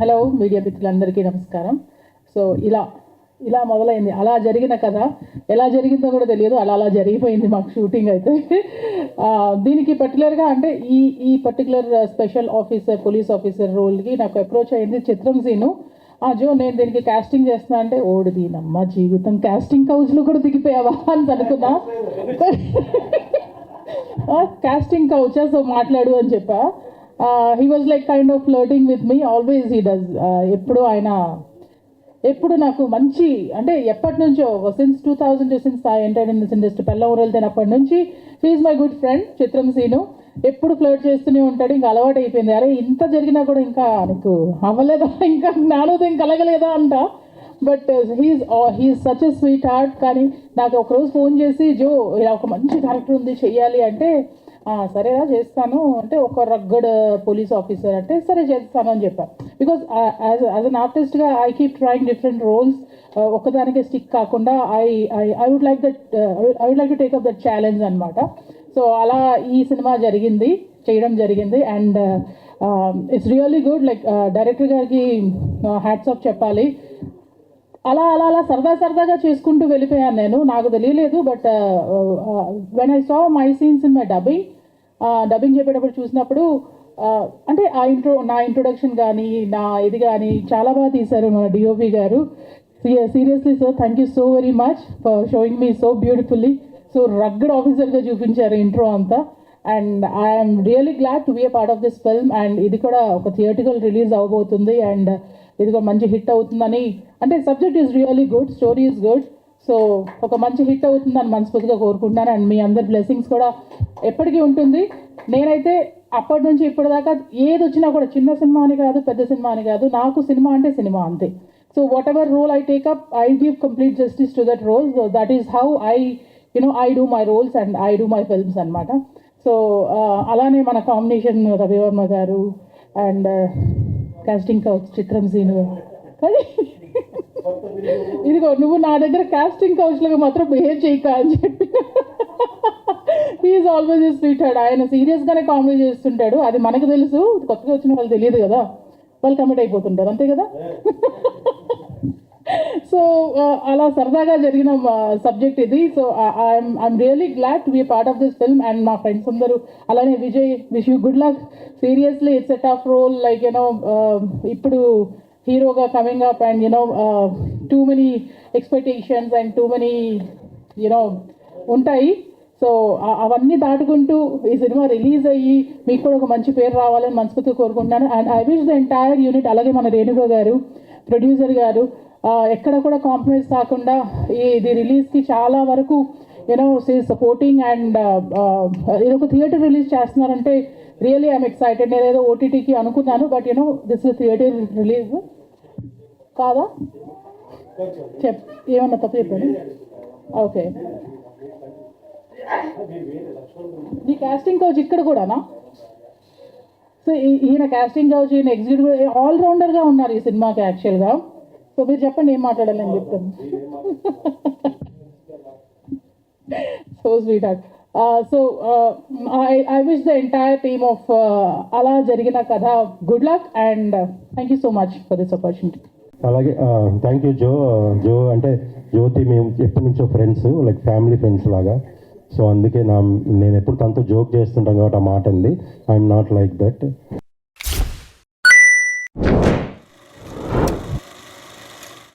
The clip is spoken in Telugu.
హలో మీడియా మిత్రులందరికీ నమస్కారం. సో ఇలా మొదలైంది. అలా జరిగిన కథ ఎలా జరిగిందో కూడా తెలియదు, అలా జరిగిపోయింది మాకు షూటింగ్ అయితే. దీనికి పర్టికులర్గా అంటే ఈ particular special officer, police officer రోల్కి నాకు అప్రోచ్ అయింది చిత్రం సీను. జో నేను దీనికి కాస్టింగ్ చేస్తున్నా అంటే ఓడిది నమ్మ జీవితం, కాస్టింగ్ కౌచ్లో కూడా దిగిపోయావా అని అనుకున్నా. కాస్టింగ్ కౌచా, సో మాట్లాడు అని చెప్పా. He was like kind of flirting with me, always he does. ఎప్పుడు నాకు మంచి అంటే ఎప్పటి నుంచో since 2000 since I entered in this industry, పెళ్ళ అప్పటి నుంచి హీఈస్ మై గుడ్ ఫ్రెండ్ చిత్రం సీను. ఎప్పుడు ఫ్లర్ట్ చేస్తూనే ఉంటాడు, ఇంకా అలవాటు అయిపోయింది. అరే ఇంత జరిగినా కూడా ఇంకా నీకు అవ్వలేదా, ఇంకా జ్ఞానోదయం కలగలేదా అంట. But he's such a sweetheart. కానీ నాకు ఒకరోజు ఫోన్ చేసి జో ఇలా ఒక మంచి క్యారెక్టర్ ఉంది చెయ్యాలి అంటే, సరేనా చేస్తాను అంటే, ఒక రగ్గడ్ పోలీస్ ఆఫీసర్ అంటే సరే చేస్తాను అని చెప్పాను. బికాజ్ యాజ్ అన్ ఆర్టిస్ట్గా I keep trying different roles. ఒకదానికే స్టిక్ కాకుండా I would like to take up that challenge అనమాట. సో అలా ఈ సినిమా చేయడం జరిగింది. And it's really good. Like director గారికి హ్యాట్స్ ఆఫ్ చెప్పాలి. అలా సరదాగా చేసుకుంటూ వెళ్ళిపోయాను నేను, నాకు తెలియలేదు. But when I saw my scenes in my dubbing చెప్పేటప్పుడు చూసినప్పుడు అంటే నా ఇంట్రొడక్షన్ కానీ నా ఇది కానీ చాలా బాగా తీశారు మన డిఓపి గారు. Seriously sir, thank you so very much for showing me so beautifully. So rugged ఆఫీసర్గా చూపించారు ఇంట్రో అంతా. And I'm really glad to B a part of this film. And ఇది కూడా ఒక థియేటికల్ రిలీజ్ అవబోతుంది. అండ్ ఇది కూడా మంచి హిట్ అవుతుందని, అంటే subject is really good, story is good. So ఒక మంచి హిట్ అవుతుందని మనస్ఫూర్తిగా కోరుకుంటున్నాను. అండ్ మీ అందరి బ్లెస్సింగ్స్ కూడా ఎప్పటికీ ఉంటుంది. నేనైతే అప్పటి నుంచి ఇప్పటిదాకా ఏది వచ్చినా కూడా, చిన్న సినిమా అని కాదు, పెద్ద సినిమా అని కాదు, నాకు సినిమా అంటే సినిమా అంతే. So whatever role I take up, I give complete justice to that role. So that is how I do my roles and I do my films అనమాట. సో అలానే మన కాంబినేషన్ రవివర్మ గారు అండ్ కాస్టింగ్ కౌచ్ చిత్రం సీను. కానీ ఇదిగో నువ్వు నా దగ్గర కాస్టింగ్ కౌచ్లుగా మాత్రం బిహేవ్ చేయక అని చెప్పి. He's always a sweetheart. ఆయన సీరియస్గానే కామెడీ చేస్తుంటాడు, అది మనకు తెలుసు. కొత్తగా వచ్చిన వాళ్ళు తెలియదు కదా, వాళ్ళు కమిట్ అయిపోతుంటారు అంతే కదా. సో అలా సరదాగా జరిగిన సబ్జెక్ట్ ఇది. So I'm really glad to be part of this film. And మా ఫ్రెండ్స్ అందరూ అలానే Vijay, wish you good luck. Seriously it's a tough role. Like ఇప్పుడు హీరోగా coming up and too many expectations and too many ఉంటాయి. సో అవన్నీ దాటుకుంటూ ఈ సినిమా రిలీజ్ అయ్యి మీకు కూడా ఒక మంచి పేరు రావాలని మనస్ఫూర్తిగా కోరుకుంటున్నాను. And I wish the entire unit, అలాగే మన రేణుగా గారు ప్రొడ్యూసర్ గారు ఎక్కడ కూడా కాంప్రమైజ్ కాకుండా ఇది రిలీజ్కి చాలా వరకు సపోర్టింగ్. అండ్ ఇది ఒక థియేటర్ రిలీజ్ చేస్తున్నారంటే రియలీ ఐఎమ్ ఎక్సైటెడ్. నేను ఏదో ఓటీటీకి అనుకున్నాను, but this is theatre release కాదా? ఏమన్నా తప్పు చెప్పాను? ఓకే. ఈ కాస్టింగ్ కౌచ్ ఇక్కడ కూడానా? సో ఈయన కాస్టింగ్ కౌచ్, ఈయన ఎగ్జిక్యూటివ్, ఆల్రౌండర్గా ఉన్నారు ఈ సినిమాకి యాక్చువల్గా. సో మీరు చెప్పండి ఏం మాట్లాడాలి అని చెప్తాను. So sweet heart. So I wish the entire team of అలా జరిగిన కథ good luck and thank you so much for this opportunity. అలాగే థ్యాంక్ యూ జో అంటే జ్యోతి మేము ఎప్పటి నుంచో ఫ్రెండ్స్, లైక్ ఫ్యామిలీ ఫ్రెండ్స్ లాగా. సో అందుకే నేను ఎప్పుడు తనతో జోక్ చేస్తుంటాను కాబట్టి ఆ మాట అండి. I'm not like that.